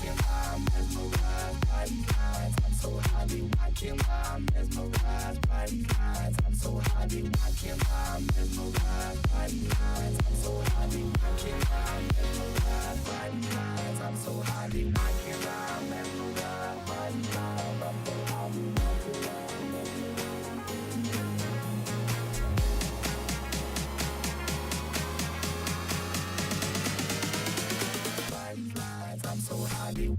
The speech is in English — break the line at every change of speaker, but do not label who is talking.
watching while I'm mesmerized by these lines. I'm so high, be watching while I'm mesmerized by these lines. I'm so high, be watching while I'm mesmerized by these lines. I'm so high, be watching while I'm mesmerized by these lines. I'm so high, be watching while I'm mesmerized by these lines. I'm so high, be watching while I'm mesmerized by these lines. I'm so high, be